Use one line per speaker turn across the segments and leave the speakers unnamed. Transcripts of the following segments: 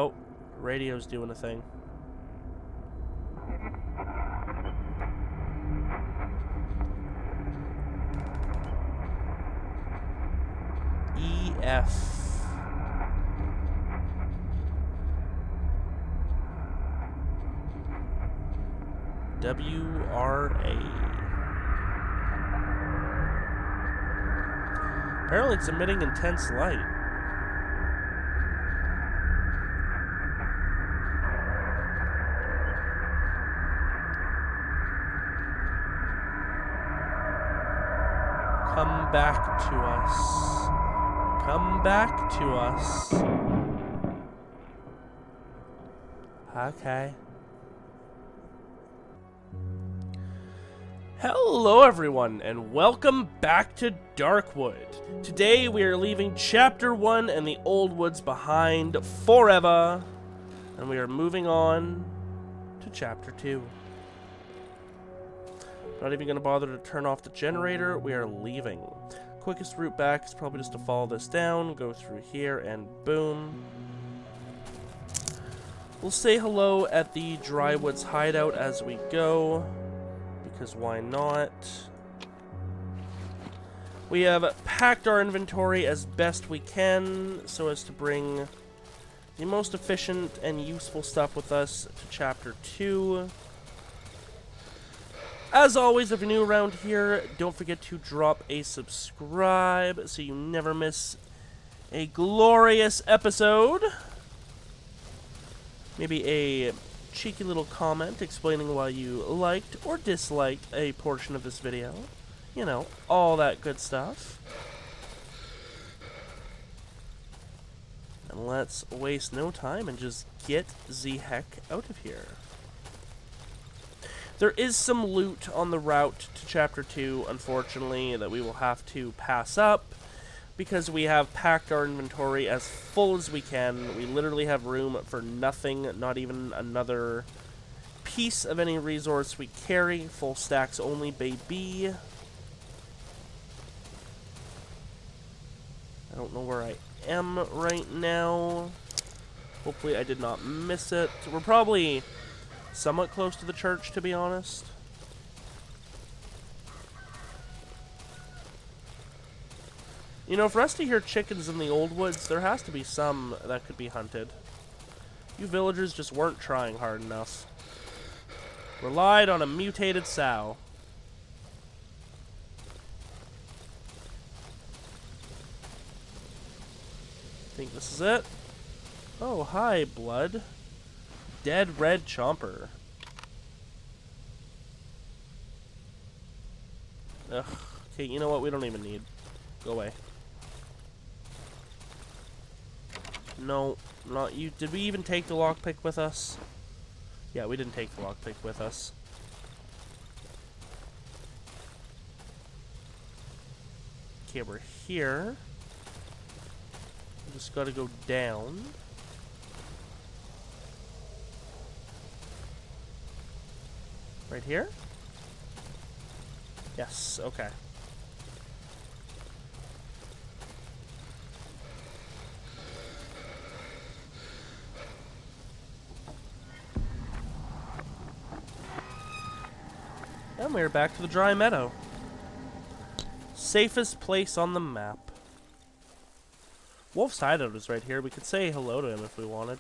Oh, radio's doing a thing. EF. WRA. Apparently it's emitting intense light. Come back to us. Come back to us. Okay. Hello everyone, and welcome back to Darkwood. Today we are leaving Chapter 1 and the Old Woods behind forever, and we are moving on to Chapter 2. Not even going to bother to turn off the generator, we are leaving. Quickest route back is probably just to follow this down, go through here, and boom. We'll say hello at the Darkwood's hideout as we go. Because why not? We have packed our inventory as best we can so as to bring the most efficient and useful stuff with us to Chapter 2. As always, if you're new around here, don't forget to drop a subscribe so you never miss a glorious episode. Maybe a cheeky little comment explaining why you liked or disliked a portion of this video. You know, all that good stuff. And let's waste no time and just get the heck out of here. There is some loot on the route to Chapter 2, unfortunately, that we will have to pass up because we have packed our inventory as full as we can. We literally have room for nothing, not even another piece of any resource we carry. Full stacks only, baby. I don't know where I am right now. Hopefully I did not miss it. We're probably somewhat close to the church, to be honest. You know, for us to hear chickens in the Old Woods, there has to be some that could be hunted. You villagers just weren't trying hard enough. Relied on a mutated sow. Think this is it? Oh, hi, blood. Dead red chomper. Ugh. Okay, you know what? We don't even need. Go away. No, not you. Did we even take the lockpick with us? Yeah, we didn't take the lockpick with us. Okay, we're here. We just gotta go down. Right here? Yes, okay. And we're back to the dry meadow. Safest place on the map. Wolf's hideout is right here. We could say hello to him if we wanted.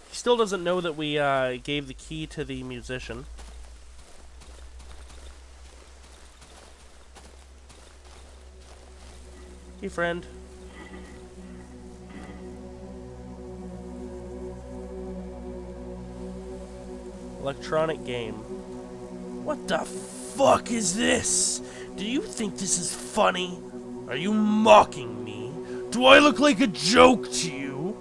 He still doesn't know that we gave the key to the musician. Hey, friend. Electronic game. What the fuck is this? Do you think this is funny? Are you mocking me? Do I look like a joke to you?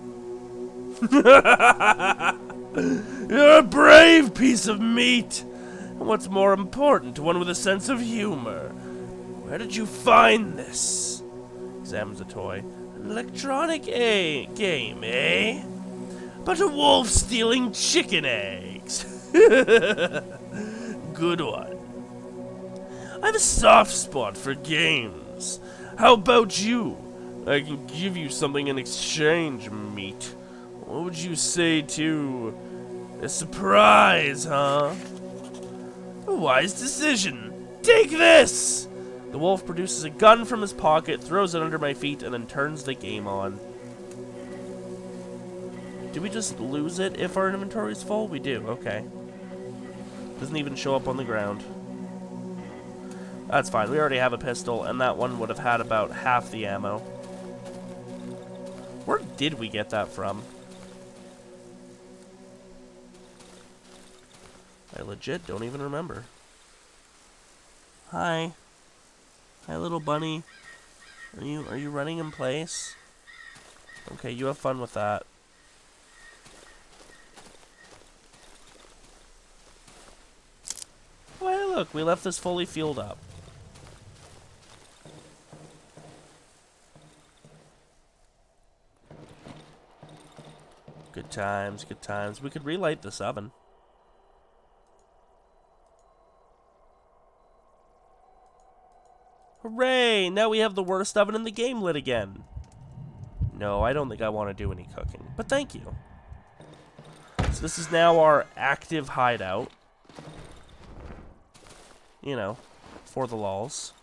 You're a brave piece of meat. And what's more important, one with a sense of humor. Where did you find this? Examines a toy. An electronic game, eh? But a wolf stealing chicken eggs. Good one. I have a soft spot for games. How about you? I can give you something in exchange, meat. What would you say to a surprise, huh? A wise decision. Take this! The wolf produces a gun from his pocket, throws it under my feet, and then turns the game on. Do we just lose it if our inventory is full? We do, okay. Doesn't even show up on the ground. That's fine, we already have a pistol, and that one would have had about half the ammo. Where did we get that from? I legit don't even remember. Hi. Hi, little bunny. Are you running in place? Okay, you have fun with that. Oh, hey, look, we left this fully fueled up. Good times, good times. We could relight this oven. Hooray! Now we have the worst oven in the game lit again. No, I don't think I want to do any cooking, but thank you. So this is now our active hideout. You know, for the lulz.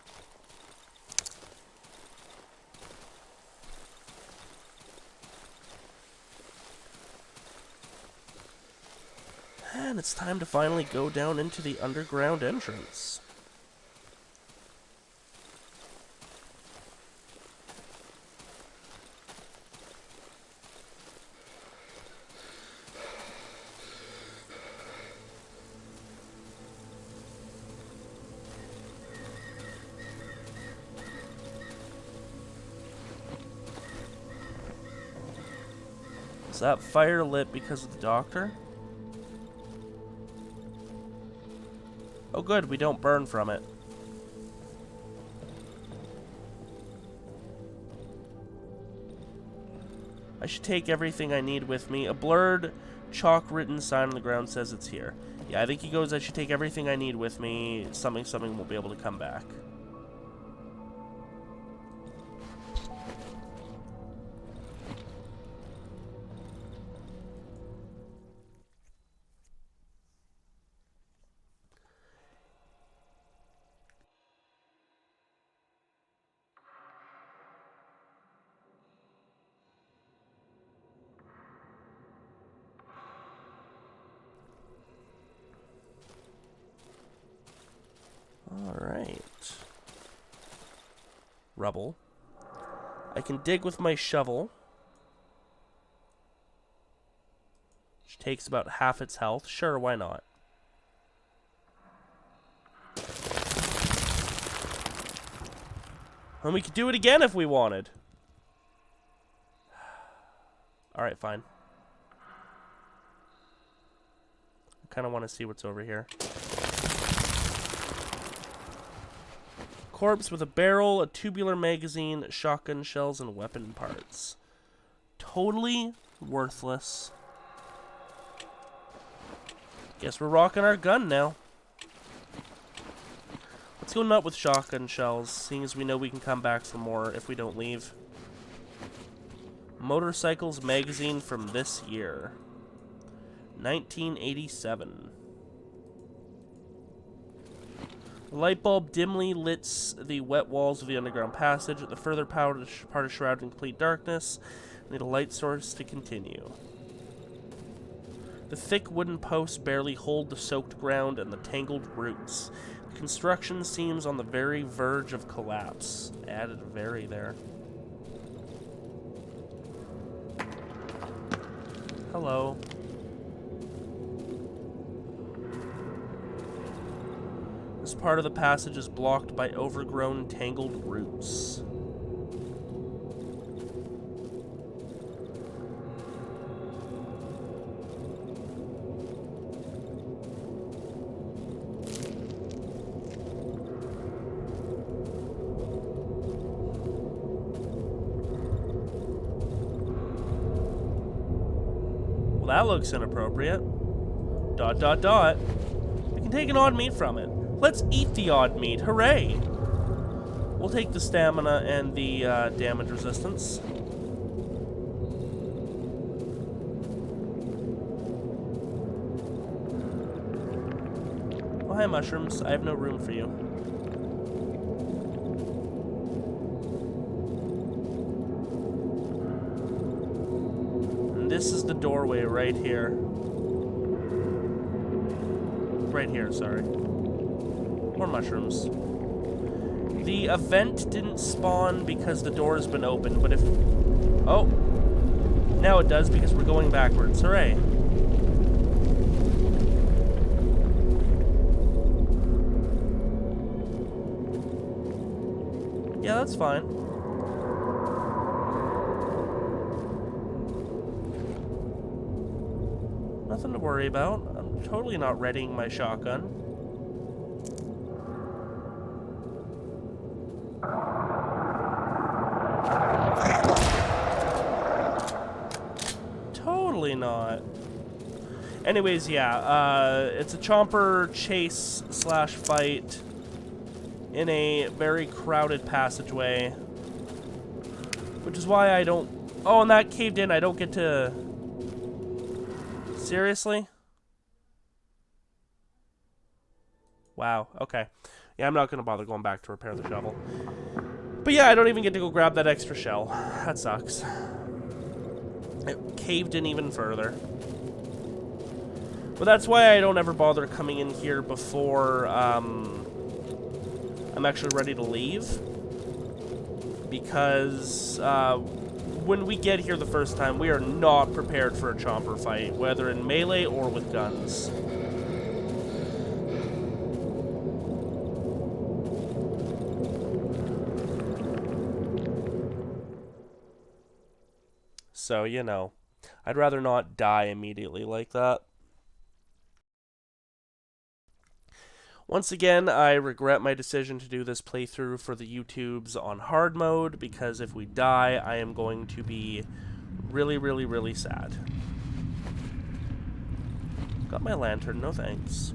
And it's time to finally go down into the underground entrance. Is that fire lit because of the doctor? Oh good, we don't burn from it. I should take everything I need with me. A blurred, chalk-written sign on the ground says it's here. Yeah, I think he goes, I should take everything I need with me. Something will be able to come back. Alright. Rubble. I can dig with my shovel, which takes about half its health. Sure, why not? And we could do it again if we wanted. Alright, fine. I kind of want to see what's over here. Corpse with a barrel, a tubular magazine, shotgun shells, and weapon parts. Totally worthless. Guess we're rocking our gun now. Let's go nut with shotgun shells, seeing as we know we can come back for more if we don't leave. Motorcycles magazine from this year. 1987. The light bulb dimly lights the wet walls of the underground passage. At the further part is shrouded in complete darkness. We need a light source to continue. The thick wooden posts barely hold the soaked ground and the tangled roots. The construction seems on the very verge of collapse. Added a very there. Hello. This part of the passage is blocked by overgrown, tangled roots. Well, that looks inappropriate. ... We can take an odd meat from it. Let's eat the odd meat. Hooray! We'll take the stamina and the damage resistance. Oh, hi, mushrooms. I have no room for you. And this is the doorway right here. Right here, sorry. More mushrooms. The event didn't spawn because the door has been opened, but if... Oh! Now it does because we're going backwards. Hooray! Yeah, that's fine. Nothing to worry about. I'm totally not readying my shotgun. Totally not. Anyways, yeah, it's a chomper chase slash fight in a very crowded passageway, which is why I don't... Oh, and that caved in. I don't get to... Seriously? Wow, okay. Yeah, I'm not going to bother going back to repair the shovel. But yeah, I don't even get to go grab that extra shell. That sucks. It caved in even further. But that's why I don't ever bother coming in here before I'm actually ready to leave. Because when we get here the first time, we are not prepared for a chomper fight, whether in melee or with guns. So, you know, I'd rather not die immediately like that. Once again, I regret my decision to do this playthrough for the YouTubes on hard mode, because if we die, I am going to be really, really, really sad. Got my lantern, no thanks.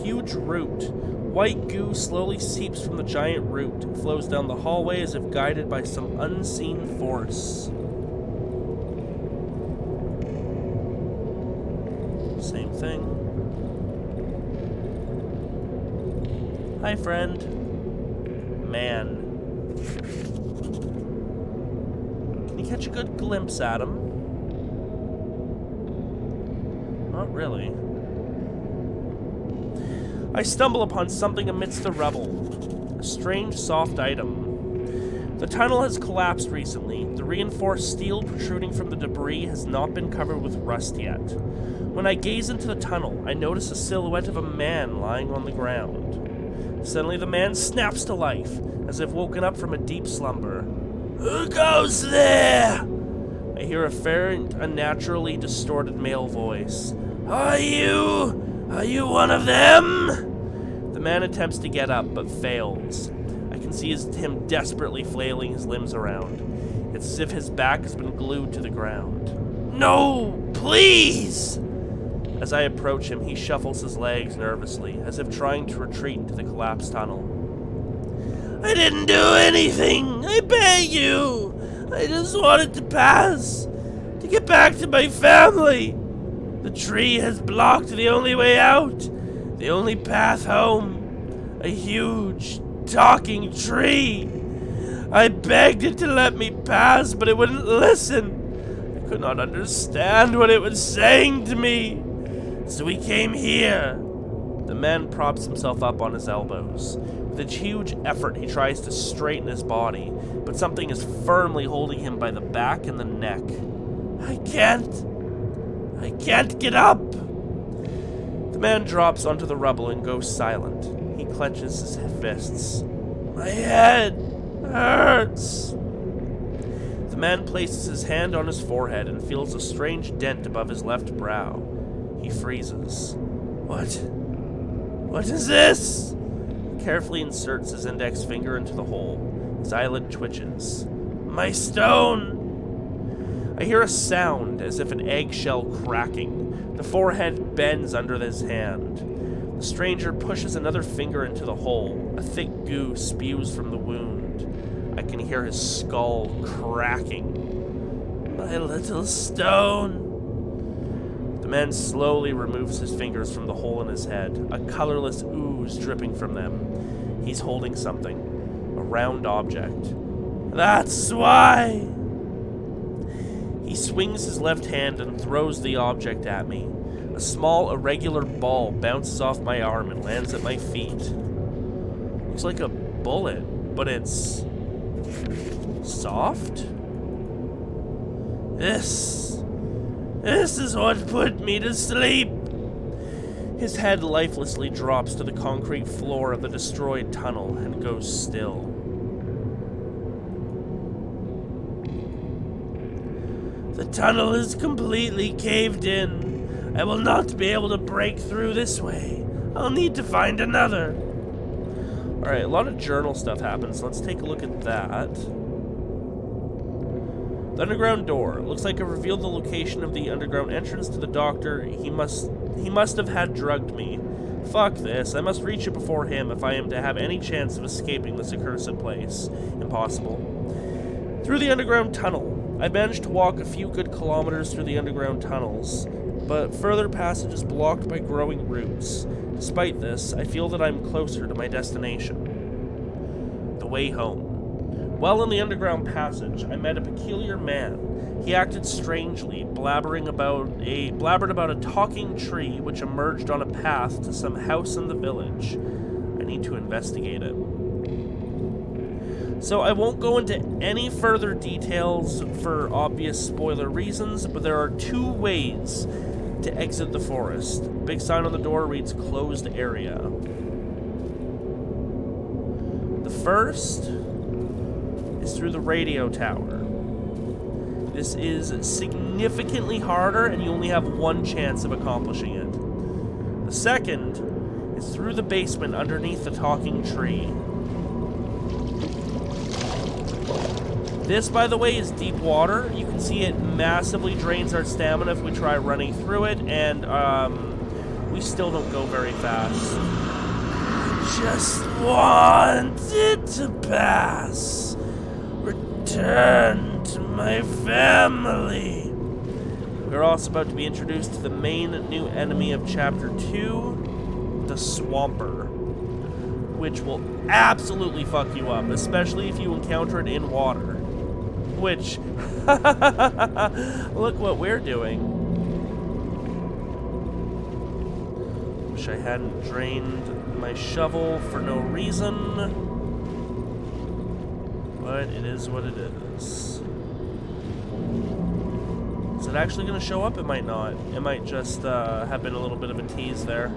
Huge root. White goo slowly seeps from the giant root and flows down the hallway as if guided by some unseen force. Same thing. Hi, friend. Man. Can you catch a good glimpse at him? Not really. I stumble upon something amidst the rubble. A strange, soft item. The tunnel has collapsed recently. The reinforced steel protruding from the debris has not been covered with rust yet. When I gaze into the tunnel, I notice a silhouette of a man lying on the ground. Suddenly the man snaps to life, as if woken up from a deep slumber. Who goes there? I hear a faint, unnaturally distorted male voice. Are you one of them? The man attempts to get up, but fails. I can see him desperately flailing his limbs around. It's as if his back has been glued to the ground. No, please! As I approach him, he shuffles his legs nervously, as if trying to retreat into the collapsed tunnel. I didn't do anything! I beg you! I just wanted to pass! To get back to my family! The tree has blocked the only way out, the only path home. A huge, talking tree. I begged it to let me pass, but it wouldn't listen. I could not understand what it was saying to me. So we came here. The man props himself up on his elbows. With a huge effort, he tries to straighten his body, but something is firmly holding him by the back and the neck. I can't get up! The man drops onto the rubble and goes silent. He clenches his fists. My head hurts! The man places his hand on his forehead and feels a strange dent above his left brow. He freezes. What is this? carefully inserts his index finger into the hole. His eyelid twitches. My stone! I hear a sound as if an eggshell cracking. The forehead bends under his hand. The stranger pushes another finger into the hole. A thick goo spews from the wound. I can hear his skull cracking. My little stone! The man slowly removes his fingers from the hole in his head, a colorless ooze dripping from them. He's holding something, a round object. That's why! He swings his left hand and throws the object at me. A small, irregular ball bounces off my arm and lands at my feet. Looks like a bullet, but it's soft? This is what put me to sleep. His head lifelessly drops to the concrete floor of the destroyed tunnel and goes still. The tunnel is completely caved in. I will not be able to break through this way. I'll need to find another. Alright, a lot of journal stuff happens. Let's take a look at that. The underground door. Looks like it revealed the location of the underground entrance to the doctor. He must have had drugged me. Fuck this. I must reach it before him if I am to have any chance of escaping this accursed place. Impossible. Through the underground tunnel. I managed to walk a few good kilometers through the underground tunnels, but further passage is blocked by growing roots. Despite this, I feel that I'm closer to my destination. The way home. While in the underground passage, I met a peculiar man. He acted strangely, blabbered about a talking tree which emerged on a path to some house in the village. I need to investigate it. So I won't go into any further details for obvious spoiler reasons, but there are two ways to exit the forest. Big sign on the door reads closed area. The first is through the radio tower. This is significantly harder, and you only have one chance of accomplishing it. The second is through the basement underneath the talking tree. This, by the way, is deep water. You can see it massively drains our stamina if we try running through it, and we still don't go very fast. Just want it to pass. Return to my family. We're also about to be introduced to the main new enemy of Chapter 2, the Swamper, which will absolutely fuck you up, especially if you encounter it in water. Which, look what we're doing. Wish I hadn't drained my shovel for no reason. But it is what it is. Is it actually going to show up? It might not. It might just have been a little bit of a tease there.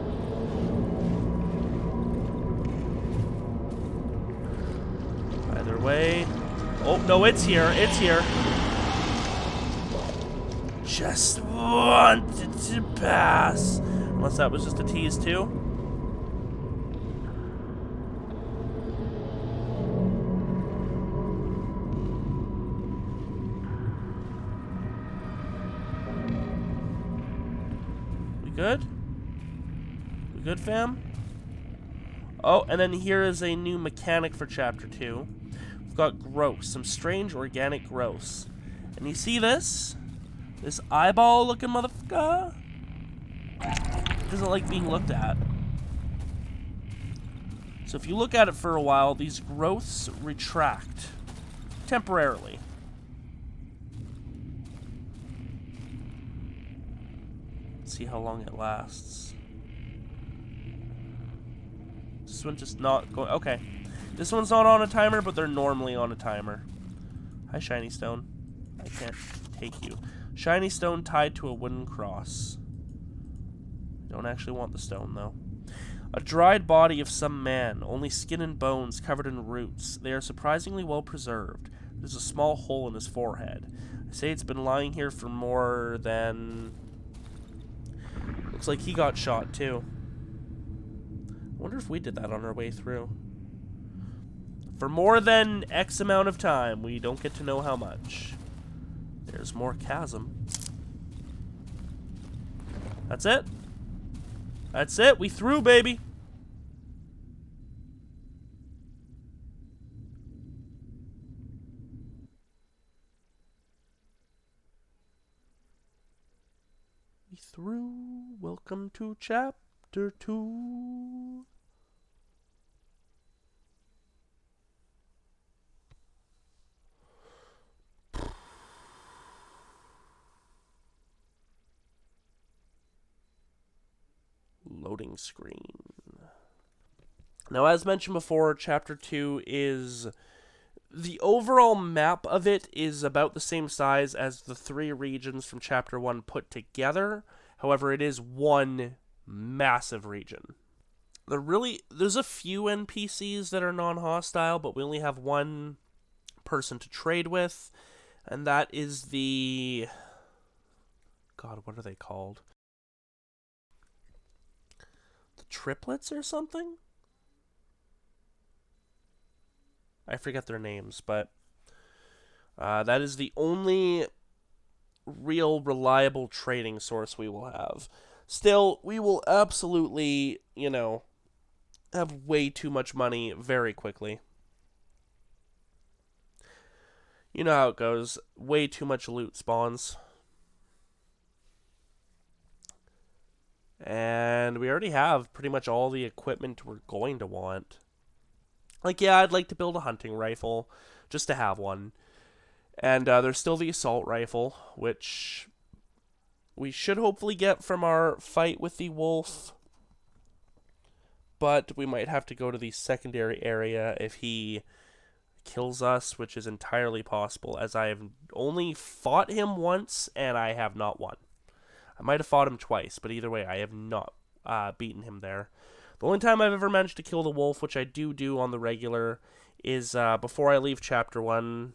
Either way. Oh, no, it's here. It's here. Just wanted to pass. Unless that was just a tease, too. We good? We good, fam? Oh, and then here is a new mechanic for Chapter 2. Got growth, some strange organic growth. And you see this? This eyeball looking motherfucker? Doesn't like being looked at. So if you look at it for a while, these growths retract. Temporarily. Let's see how long it lasts. This one just not going. Okay. This one's not on a timer, but they're normally on a timer. Hi, shiny stone. I can't take you. Shiny stone tied to a wooden cross. Don't actually want the stone, though. A dried body of some man, only skin and bones covered in roots. They are surprisingly well preserved. There's a small hole in his forehead. I say it's been lying here for more than... Looks like he got shot, too. I wonder if we did that on our way through. For more than X amount of time, we don't get to know how much. There's more chasm. That's it. That's it. We through, baby. We through. Welcome to chapter 2. Loading screen. Now, as mentioned before, Chapter 2 is... The overall map of it is about the same size as the 3 regions from Chapter 1 put together. However, it is one massive region. There's a few NPCs that are non-hostile, but we only have one person to trade with, and that is the... God, what are they called? Triplets or something? I forget their names, but that is the only real reliable trading source we will have. Still, we will absolutely, have way too much money very quickly. You know how it goes. Way too much loot spawns. And we already have pretty much all the equipment we're going to want. Like, yeah, I'd like to build a hunting rifle, just to have one. And there's still the assault rifle, which we should hopefully get from our fight with the wolf. But we might have to go to the secondary area if he kills us, which is entirely possible, as I have only fought him once, and I have not won. I might have fought him twice, but either way, I have not beaten him there. The only time I've ever managed to kill the wolf, which I do on the regular, is before I leave Chapter 1.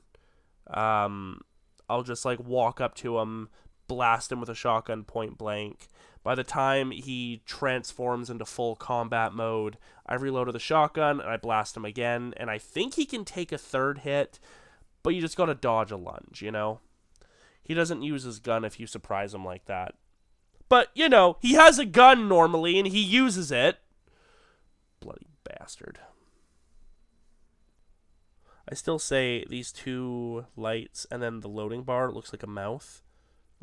I'll just, walk up to him, blast him with a shotgun point blank. By the time he transforms into full combat mode, I reloaded the shotgun, and I blast him again, and I think he can take a third hit, but you just gotta dodge a lunge, He doesn't use his gun if you surprise him like that. But, he has a gun normally, and he uses it. Bloody bastard. I still say these 2 lights, and then the loading bar looks like a mouth,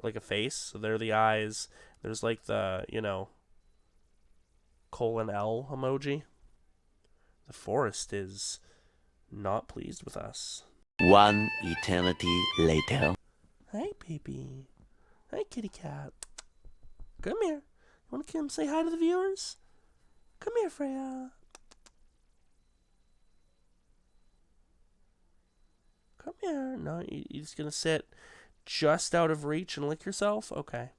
like a face. So they're the eyes. There's the, colon L emoji. The forest is not pleased with us.
One eternity later.
Hi, baby. Hi, kitty cat. Come here. You want to come say hi to the viewers? Come here, Freya. Come here. No, you're just going to sit just out of reach and lick yourself? Okay.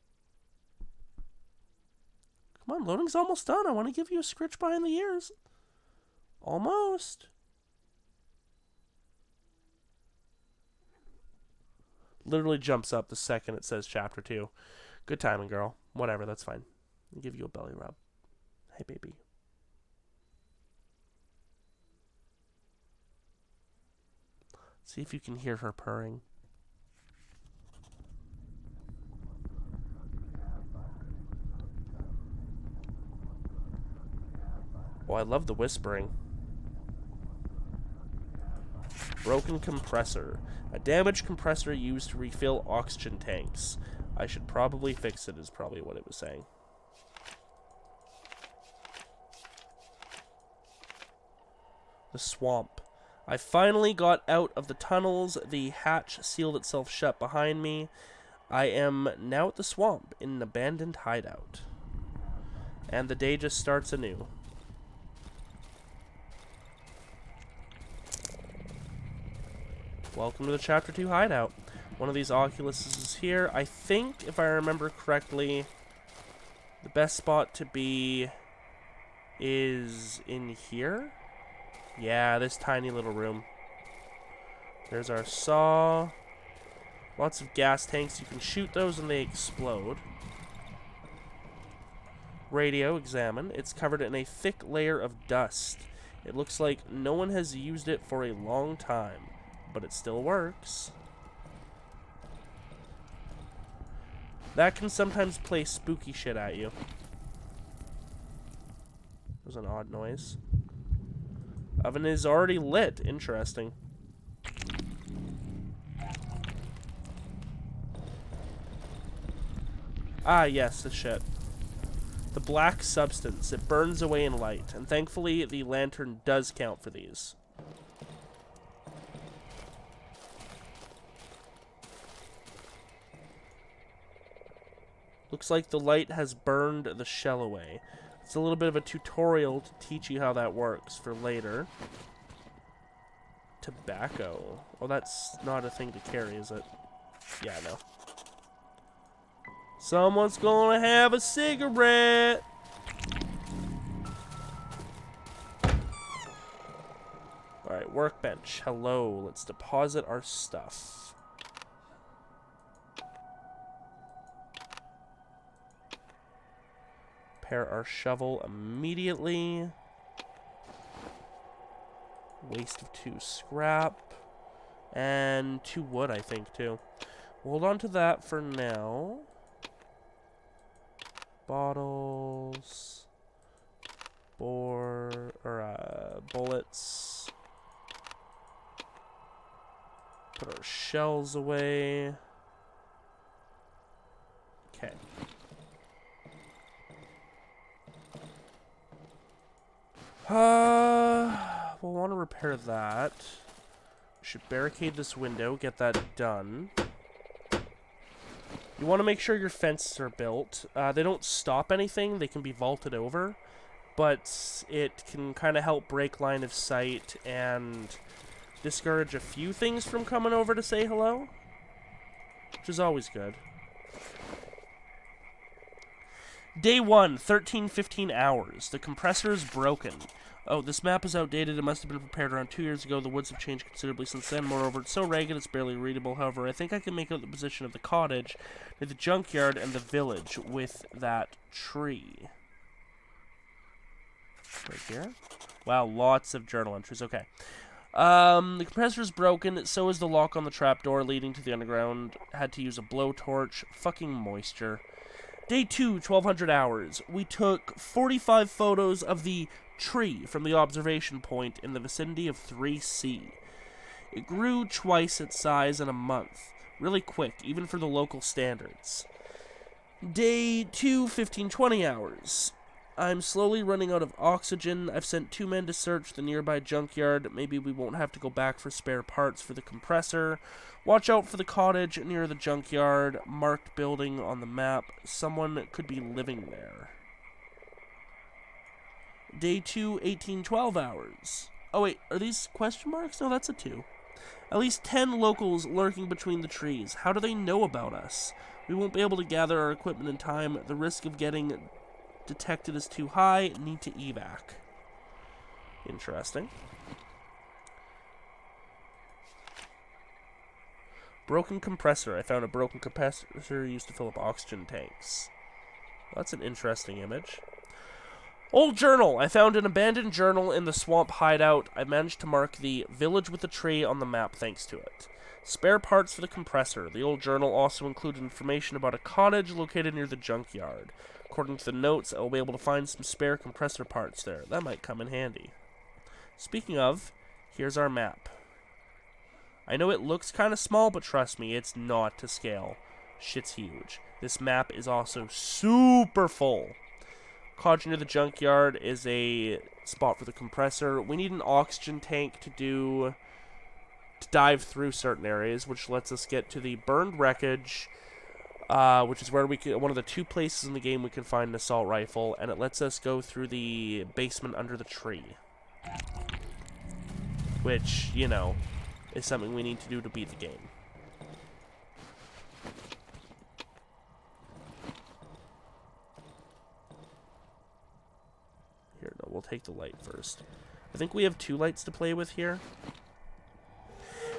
Come on, loading's almost done. I want to give you a scritch behind the ears. Almost. Literally jumps up the second it says Chapter 2. Good timing, girl. Whatever, that's fine. I'll give you a belly rub. Hey, baby. See if you can hear her purring. Oh, I love the whispering. Broken compressor. A damaged compressor used to refill oxygen tanks. I should probably fix it, is probably what it was saying. The swamp. I finally got out of the tunnels. The hatch sealed itself shut behind me. I am now at the swamp in an abandoned hideout. And the day just starts anew. Welcome to the Chapter 2 hideout. One of these Oculus is here. I think, if I remember correctly, the best spot to be is in here. Yeah, this tiny little room. There's our saw. Lots of gas tanks. You can shoot those and they explode. Radio, examine. It's covered in a thick layer of dust. It looks like no one has used it for a long time, but it still works. That can sometimes play spooky shit at you. That was an odd noise. Oven is already lit. Interesting. Ah, yes, the shit. The black substance. It burns away in light, and thankfully the lantern does count for these. Looks like the light has burned the shell away. It's a little bit of a tutorial to teach you how that works for later. Tobacco. Oh, that's not a thing to carry, is it? Yeah, no. Someone's gonna have a cigarette! Alright, workbench. Hello. Let's deposit our stuff. Repair our shovel immediately. Waste of 2 scrap. And 2 wood, I think, too. We'll hold on to that for now. Bottles. Bullets. Put our shells away. Okay. We'll want to repair that. We should barricade this window, get that done. You want to make sure your fences are built. They don't stop anything, they can be vaulted over, but it can kind of help break line of sight and discourage a few things from coming over to say hello, which is always good. Day 1, 13-15 hours. The compressor is broken. Oh, this map is outdated. It must have been prepared around 2 years ago. The woods have changed considerably since then. Moreover, it's so ragged it's barely readable. However, I think I can make out the position of the cottage, near the junkyard, and the village with that tree. Right here? Wow, lots of journal entries. Okay. The compressor is broken. So is the lock on the trapdoor leading to the underground. Had to use a blowtorch. Fucking moisture. Day 2, 1200 hours. We took 45 photos of the tree from the observation point in the vicinity of 3C. It grew twice its size in a month. Really quick, even for the local standards. Day 2, 15-20 hours. I'm slowly running out of oxygen. I've sent 2 men to search the nearby junkyard. Maybe we won't have to go back for spare parts for the compressor. Watch out for the cottage near the junkyard. Marked building on the map. Someone could be living there. Day 2, 18-12 hours. Oh wait, are these question marks? No, that's a 2. At least 10 locals lurking between the trees. How do they know about us? We won't be able to gather our equipment in time. The risk of getting detected is too high. Need to evac. Interesting. Broken compressor. I found a broken compressor used to fill up oxygen tanks. Well, that's an interesting image. Old journal. I found an abandoned journal in the swamp hideout. I managed to mark the village with the tree on the map thanks to it. Spare parts for the compressor. The old journal also included information about a cottage located near the junkyard. According to the notes, I will be able to find some spare compressor parts there. That might come in handy. Speaking of, here's our map. I know it looks kind of small, but trust me, it's not to scale. Shit's huge. This map is also super full. Cottage near the junkyard is a spot for the compressor. We need an oxygen tank to dive through certain areas, which lets us get to the burned wreckage, which is where we can, one of the 2 places in the game we can find an assault rifle, and it lets us go through the basement under the tree. Which, you know, is something we need to do to beat the game. Here, no, we'll take the light first. I think we have 2 lights to play with here.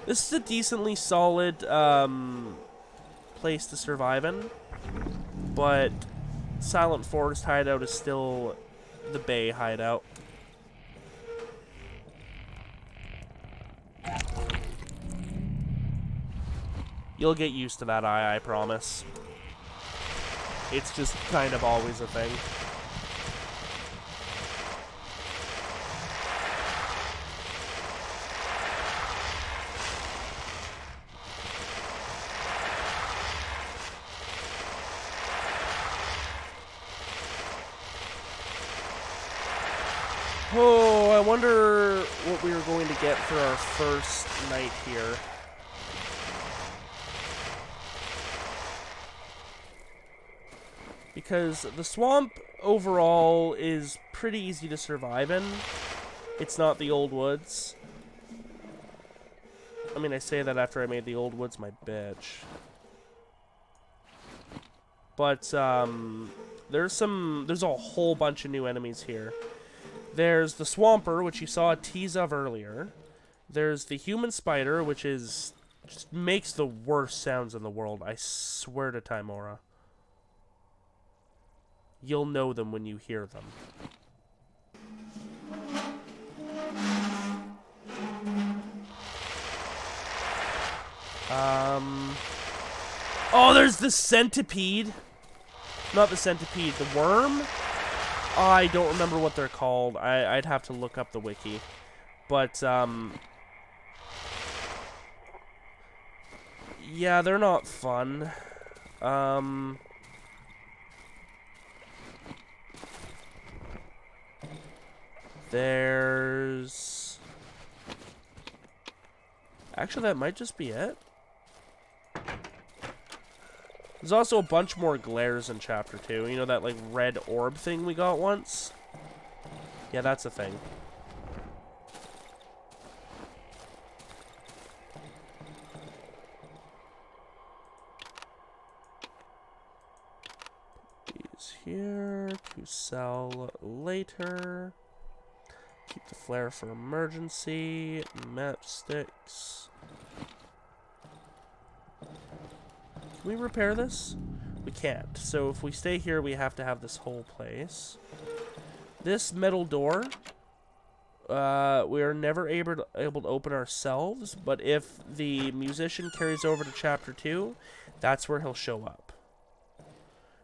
This is a decently solid place to survive in, but Silent Forest hideout is still the Bay hideout. You'll get used to that eye, I promise. It's just kind of always a thing. Oh, I wonder what we are going to get for our first night here. Because the swamp overall is pretty easy to survive in. It's not the old woods. I mean, I say that after I made the old woods my bitch. But there's a whole bunch of new enemies here. There's the Swamper, which you saw a tease of earlier. There's the Human Spider, which just makes the worst sounds in the world. I swear to Timora. You'll know them when you hear them. Oh, there's the centipede. Not the centipede, the worm? I don't remember what they're called. I'd have to look up the wiki. But, yeah, they're not fun. There's... Actually, that might just be it. There's also a bunch more glares in Chapter 2. You know that, like, red orb thing we got once? Yeah, that's a thing. These here to sell later. Keep the flare for emergency. Map sticks. Can we repair this? We can't. So if we stay here, we have to have this whole place. This metal door, we are never able to open ourselves, but if the musician carries over to Chapter 2, that's where he'll show up.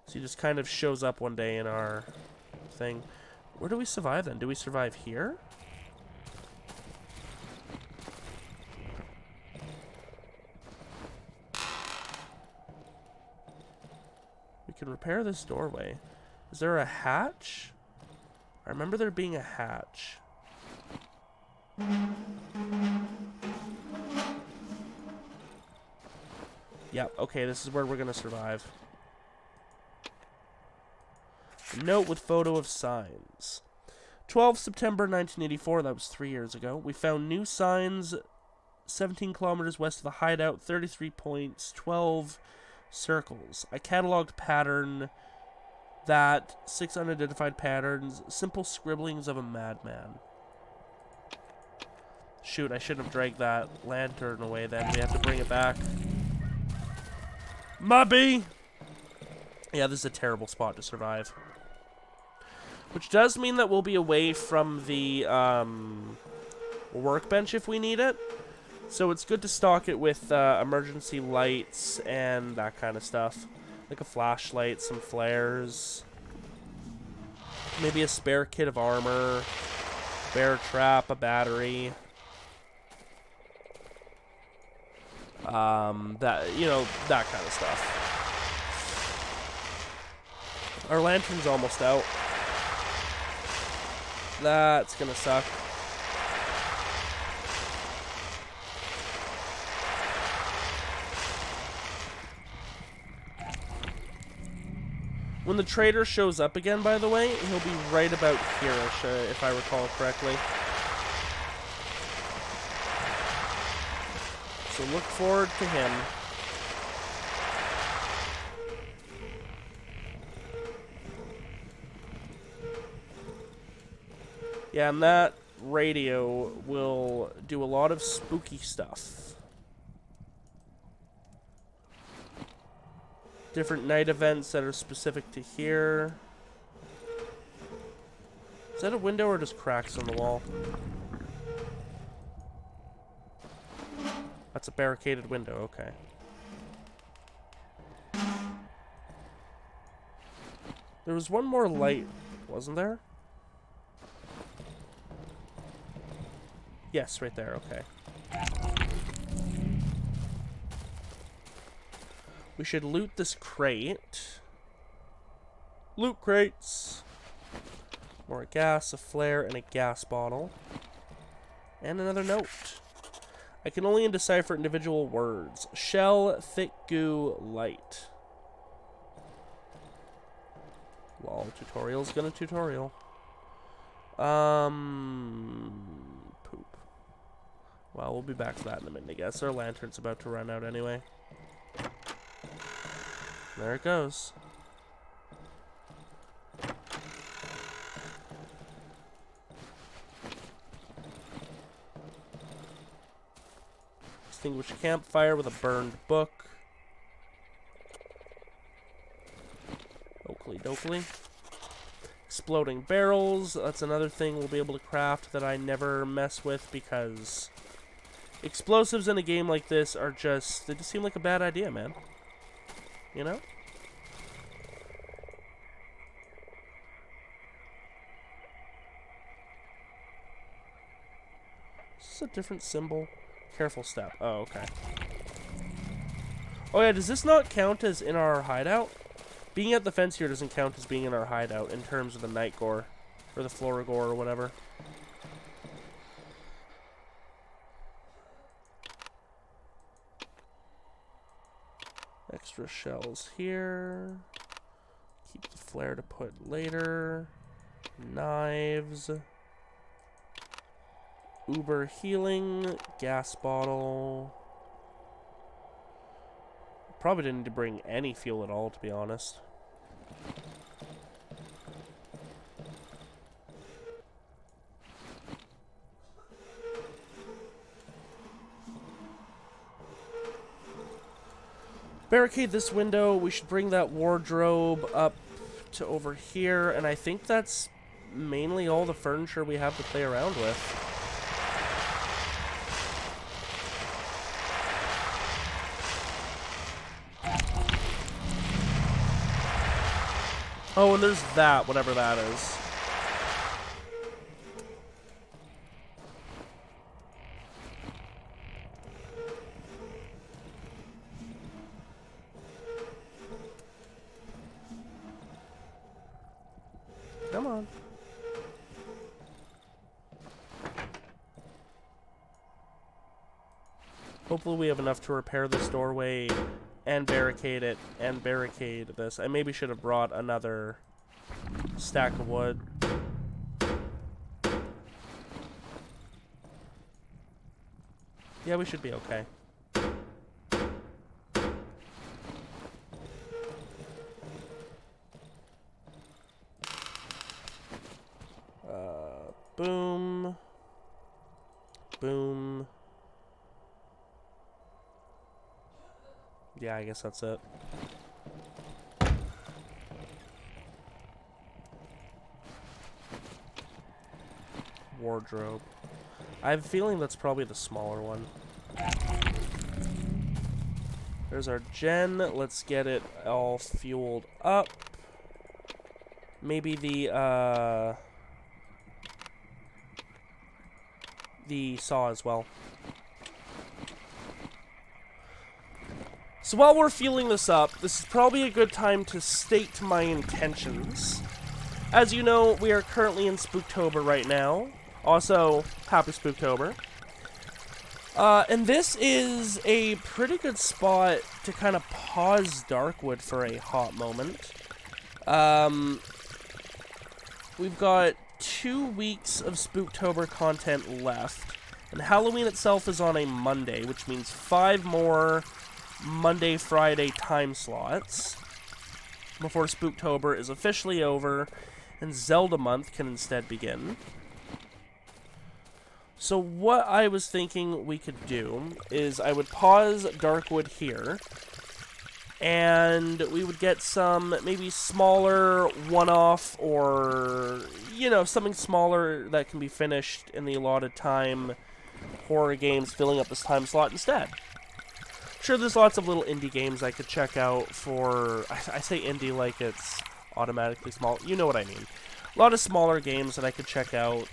So he just kind of shows up one day in our thing. Where do we survive then? Do we survive here? We can repair this doorway. Is there a hatch? I remember there being a hatch. Yep, okay, this is where we're gonna survive. Note with photo of signs. 12 September 1984, that was 3 years ago. We found new signs 17 kilometers west of the hideout, 33 points, 12 circles. I cataloged pattern that 6 unidentified patterns, simple scribblings of a madman. Shoot, I shouldn't have dragged that lantern away then. We have to bring it back. Mubby! Yeah, this is a terrible spot to survive. Which does mean that we'll be away from the workbench if we need it. So it's good to stock it with emergency lights and that kind of stuff. Like a flashlight, some flares. Maybe a spare kit of armor. Bear trap, a battery. That, you know, that kind of stuff. Our lantern's almost out. That's gonna suck. When the trader shows up again, by the way, he'll be right about here-ish, if I recall correctly. So look forward to him. Yeah, and that radio will do a lot of spooky stuff. Different night events that are specific to here. Is that a window or just cracks in the wall? That's a barricaded window, okay. There was one more light, wasn't there? Yes, right there, okay. We should loot this crate. Loot crates! More gas, a flare, and a gas bottle. And another note. I can only decipher individual words. Shell, thick goo, light. Lol, tutorial's gonna tutorial. Poop. Well, we'll be back for that in a minute, I guess. Our lantern's about to run out anyway. There it goes. Extinguish a campfire with a burned book. Oakley dokley. Exploding barrels. That's another thing we'll be able to craft that I never mess with because explosives in a game like this are just... they just seem like a bad idea, man. You know? Is this a different symbol? Careful step. Oh, okay. Oh yeah, does this not count as in our hideout? Being at the fence here doesn't count as being in our hideout in terms of the night gore. Or the flora gore or whatever. Extra shells here. Keep the flare to put later. Knives. Uber healing. Gas bottle. Probably didn't need to bring any fuel at all, to be honest. Barricade this window. We should bring that wardrobe up to over here. And I think that's mainly all the furniture we have to play around with. Oh, and there's that, whatever that is. Come on. Hopefully we have enough to repair this doorway and barricade it and barricade this. I maybe should have brought another stack of wood. Yeah, we should be okay. Boom. Boom. Yeah, I guess that's it. Wardrobe. I have a feeling that's probably the smaller one. There's our gen. Let's get it all fueled up. Maybe the saw as well. So while we're fueling this up, this is probably a good time to state my intentions. As you know, we are currently in Spooktober right now. Also, happy Spooktober. And this is a pretty good spot to kind of pause Darkwood for a hot moment. We've got 2 weeks of Spooktober content left. And Halloween itself is on a Monday, which means 5 more Monday, Friday time slots before Spooktober is officially over and Zelda Month can instead begin. So what I was thinking we could do is I would pause Darkwood here, and we would get some maybe smaller one-off or, you know, something smaller that can be finished in the allotted time horror games filling up this time slot instead. Sure, there's lots of little indie games I could check out for... I say indie like it's automatically small. You know what I mean. A lot of smaller games that I could check out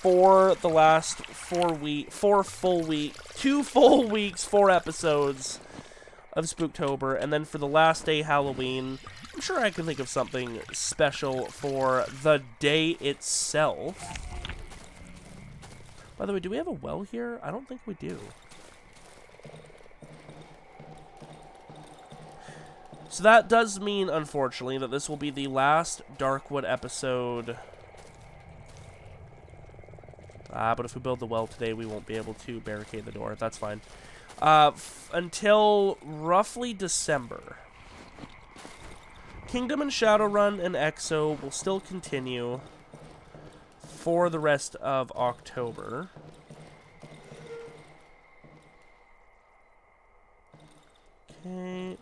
for the last 2 full weeks, 4 episodes of Spooktober, and then for the last day, Halloween, I'm sure I can think of something special for the day itself. By the way, do we have a well here? I don't think we do. So that does mean, unfortunately, that this will be the last Darkwood episode. But if we build the well today, we won't be able to barricade the door. That's fine. Until roughly December. Kingdom and Shadowrun and Exo will still continue for the rest of October. Okay.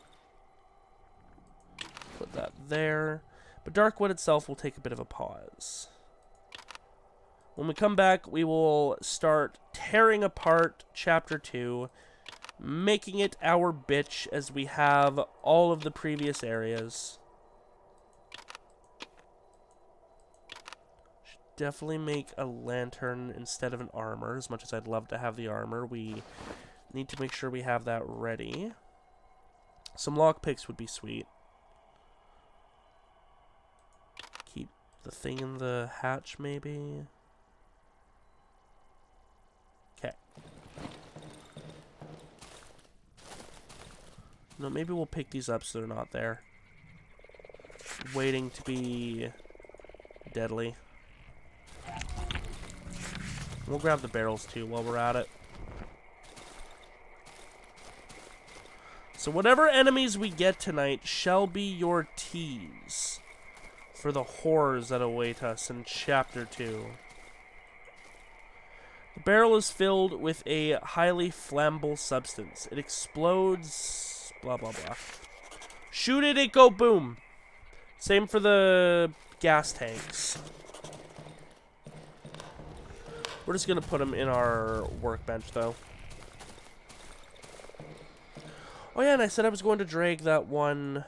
Put that there. But Darkwood itself will take a bit of a pause. When we come back, we will start tearing apart Chapter 2, making it our bitch as we have all of the previous areas. Should definitely make a lantern instead of an armor. As much as I'd love to have the armor, we need to make sure we have that ready. Some lockpicks would be sweet. Keep the thing in the hatch, maybe. Okay. No, maybe we'll pick these up so they're not there. Waiting to be deadly. We'll grab the barrels too while we're at it. So whatever enemies we get tonight shall be your tease for the horrors that await us in Chapter 2. The barrel is filled with a highly flammable substance. It explodes, blah, blah, blah. Shoot it, it go boom. Same for the gas tanks. We're just going to put them in our workbench, though. Oh, yeah, and I said I was going to drag that one.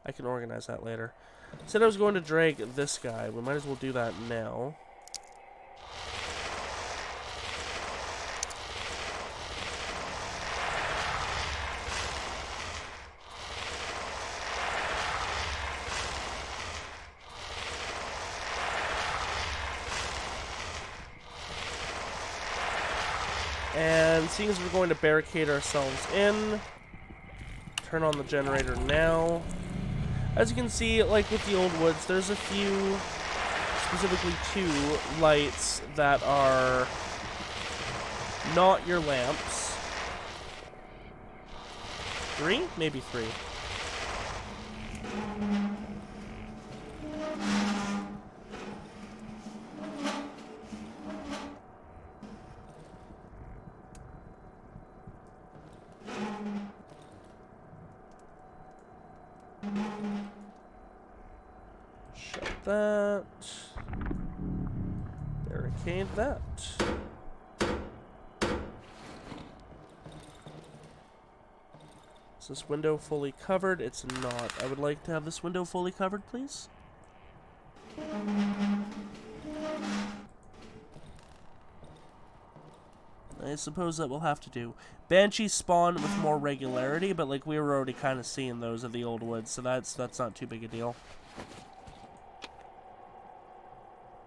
I can organize that later. I said I was going to drag this guy. We might as well do that now. And seeing as we're going to barricade ourselves in, turn on the generator now. As you can see, like with the old woods, there's a few, specifically 2 lights that are not your lamps. 3? Maybe 3. Shut that. Barricade that. Is this window fully covered? It's not. I would like to have this window fully covered, please. I suppose that we'll have to do. Banshees spawn with more regularity, but like we were already kind of seeing those of the old woods, so that's not too big a deal.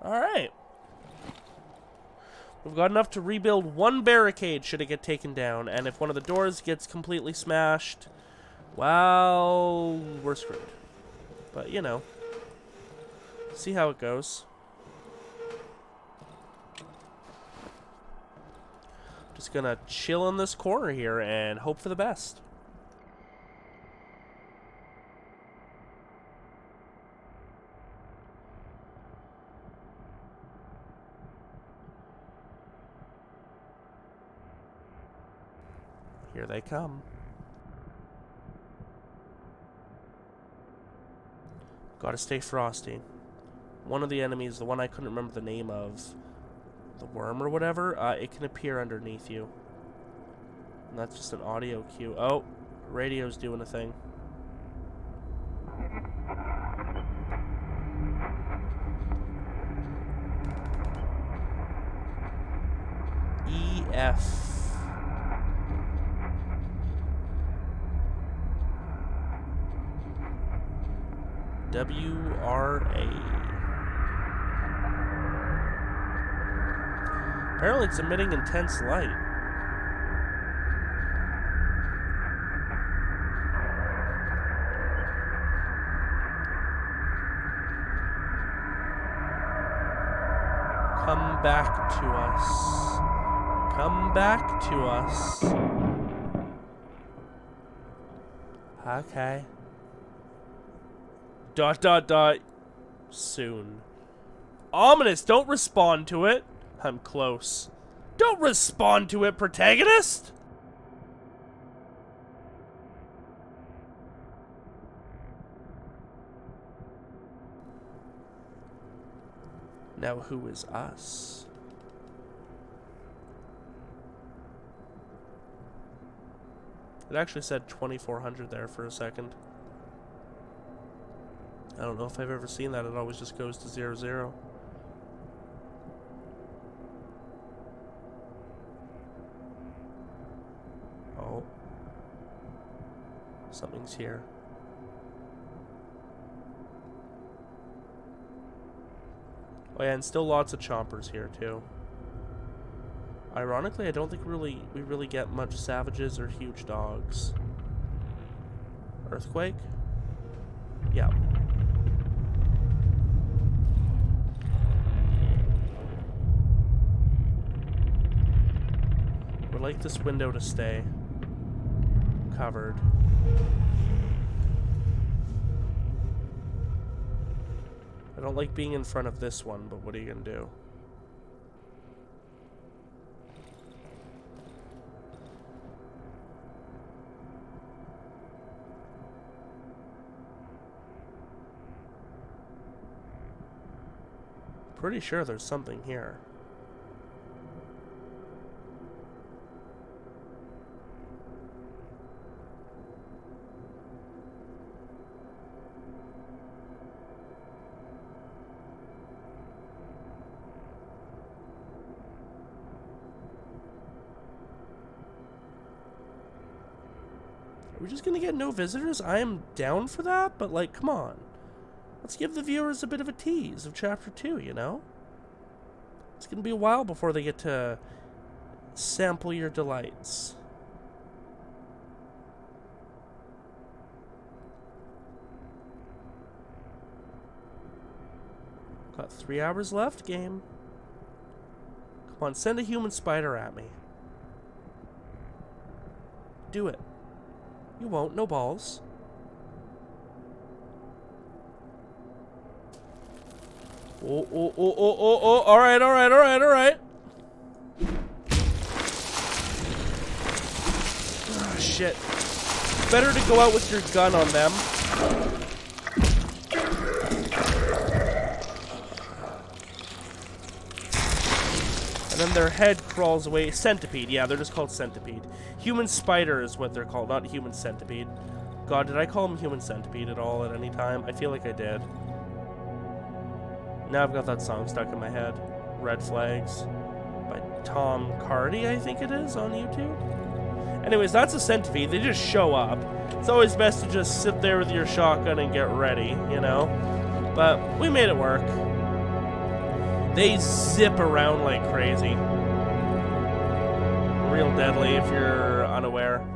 Alright. We've got enough to rebuild 1 barricade should it get taken down, and if one of the doors gets completely smashed, well, we're screwed. But, you know, see how it goes. Just gonna chill in this corner here and hope for the best. Here they come. Gotta stay frosty. One of the enemies, the one I couldn't remember the name of, the worm or whatever, it can appear underneath you. And that's just an audio cue. Oh, radio's doing a thing. EF. WRA. Apparently it's emitting intense light. Come back to us. Come back to us. Okay. ... Soon. Ominous, don't respond to it. I'm close. Don't respond to it, protagonist! Now who is us? It actually said 2400 there for a second. I don't know if I've ever seen that. It always just goes to 00. Oh. Something's here. Oh yeah, and still lots of chompers here too. Ironically, I don't think we really get much savages or huge dogs. Earthquake? Yeah. Would like this window to stay covered. I don't like being in front of this one, but what are you gonna do? Pretty sure there's something here. Are we just gonna get no visitors? I am down for that, but like, come on. Let's give the viewers a bit of a tease of Chapter 2, you know? It's gonna be a while before they get to sample your delights. Got 3 hours left, game. Come on, send a human spider at me. Do it. You won't, no balls. Oh, alright. Oh, shit. Better to go out with your gun on them. And then their head crawls away. Centipede, yeah, they're just called centipede. Human spider is what they're called, not human centipede. God, did I call them human centipede at all at any time? I feel like I did. Now I've got that song stuck in my head. Red Flags by Tom Cardy, I think it is, on YouTube. Anyways, that's a centipede. They just show up. It's always best to just sit there with your shotgun and get ready, you know? But we made it work. They zip around like crazy. Real deadly if you're unaware.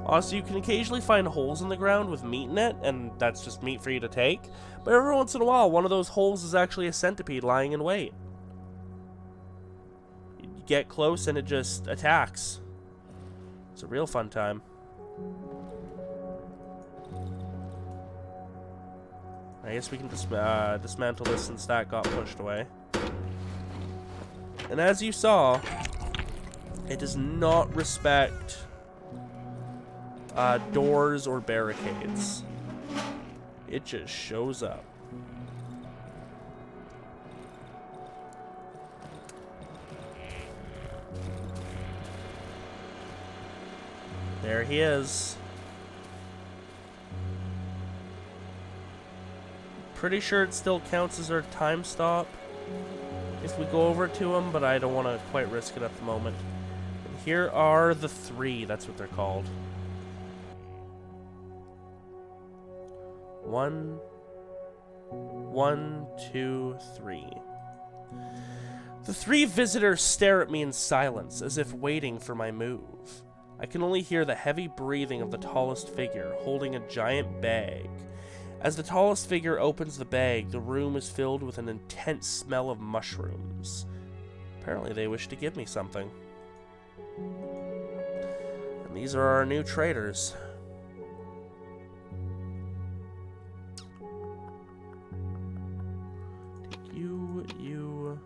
Also, you can occasionally find holes in the ground with meat in it, and that's just meat for you to take. But every once in a while, one of those holes is actually a centipede lying in wait. You get close and it just attacks. It's a real fun time. I guess we can dismantle this since that got pushed away. And as you saw, it does not respect doors or barricades. It just shows up. There he is. Pretty sure it still counts as our time stop if we go over to him, but I don't want to quite risk it at the moment. And here are the 3, that's what they're called. 1, 2, 3. The 3 visitors stare at me in silence, as if waiting for my move. I can only hear the heavy breathing of the tallest figure, holding a giant bag. As the tallest figure opens the bag, the room is filled with an intense smell of mushrooms. Apparently they wish to give me something. And these are our new traders. Take you, you,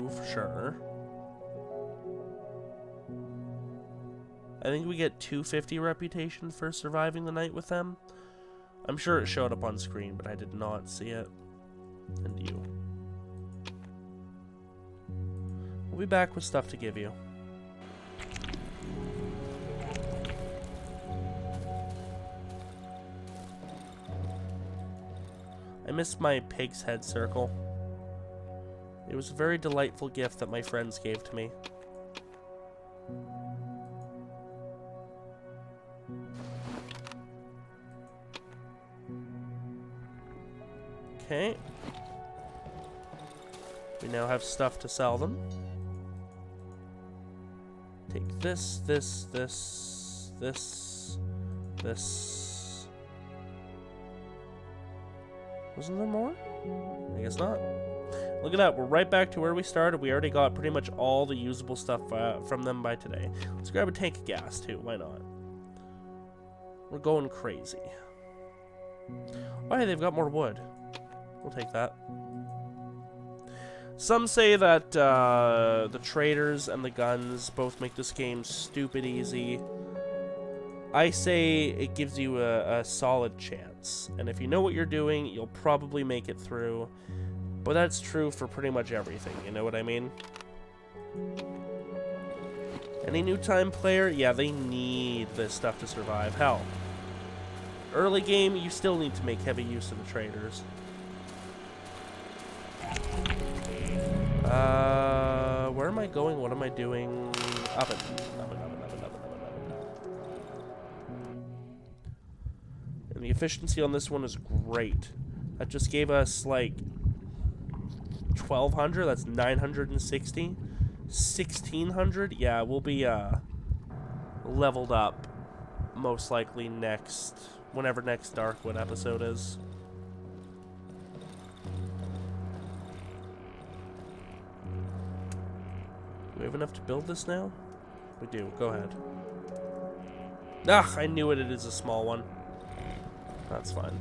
for sure. I think we get 250 reputation for surviving the night with them. I'm sure it showed up on screen, but I did not see it. And you. We'll be back with stuff to give you. I missed my pig's head circle. It was a very delightful gift that my friends gave to me. Okay. We now have stuff to sell them. Take this, this, this, this, this. Wasn't there more? I guess not. Look at that, we're right back to where we started. We already got pretty much all the usable stuff from them by today. Let's grab a tank of gas too, why not? We're going crazy. Oh hey, they've got more wood. We'll take that. Some say that the traders and the guns both make this game stupid easy. I say it gives you a solid chance. And if you know what you're doing, you'll probably make it through. But that's true for pretty much everything, you know what I mean? Any new time player? Yeah, they need this stuff to survive. Hell, early game, you still need to make heavy use of the traders. Where am I going? What am I doing? Oven. And the efficiency on this one is great. That just gave us like 1,200. That's 960. 1,600. Yeah, we'll be leveled up most likely whenever next Darkwood episode is. Do we have enough to build this now? We do. Go ahead. Ah, I knew it. It is a small one. That's fine.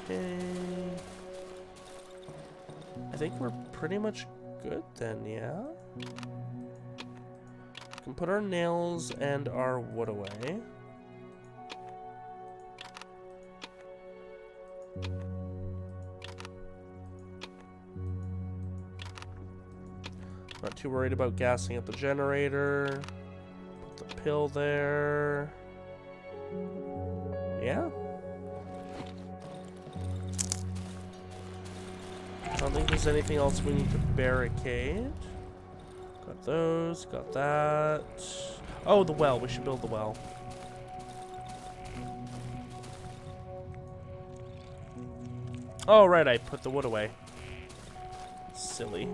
Okay. I think we're pretty much good then, yeah? We can put our nails and our wood away. Not too worried about gassing up the generator. Put the pill there. Yeah. I don't think there's anything else we need to barricade. Got those, got that. Oh, the well. We should build the well. Oh, right, I put the wood away. Silly.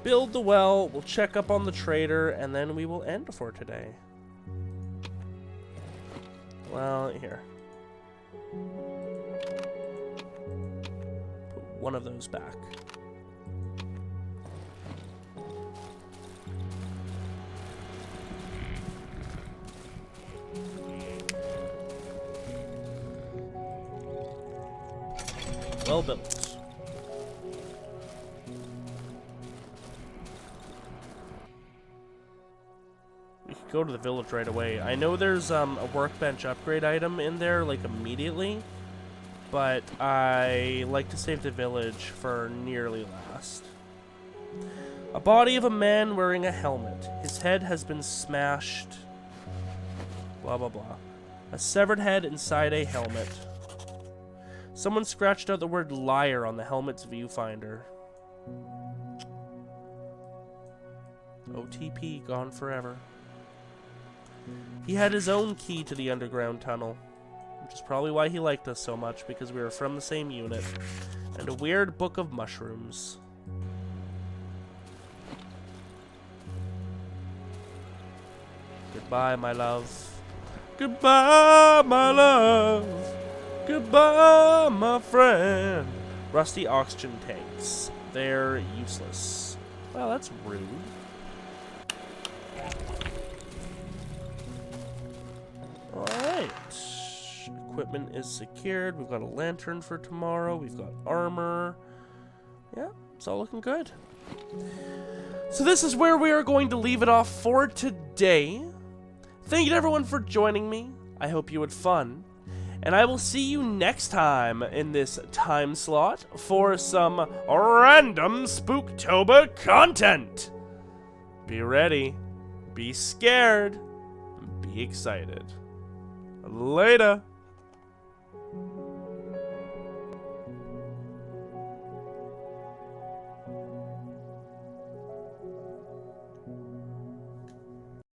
Build the well, we'll check up on the trader, and then we will end for today. Well, here. Put one of those back. Well built. We could go to the village right away. I know there's a workbench upgrade item in there, like, immediately. But I like to save the village for nearly last. A body of a man wearing a helmet. His head has been smashed. Blah, blah, blah. A severed head inside a helmet. Someone scratched out the word liar on the helmet's viewfinder. OTP gone forever. He had his own key to the underground tunnel, which is probably why he liked us so much, because we were from the same unit. And a weird book of mushrooms. Goodbye, my love. Goodbye, my love. Goodbye, my friend. Rusty oxygen tanks. They're useless. Well, that's rude. Alright. Equipment is secured. We've got a lantern for tomorrow. We've got armor. Yeah, it's all looking good. So this is where we are going to leave it off for today. Thank you to everyone for joining me. I hope you had fun. And I will see you next time in this time slot for some random Spooktober content. Be ready, be scared, and be excited. Later.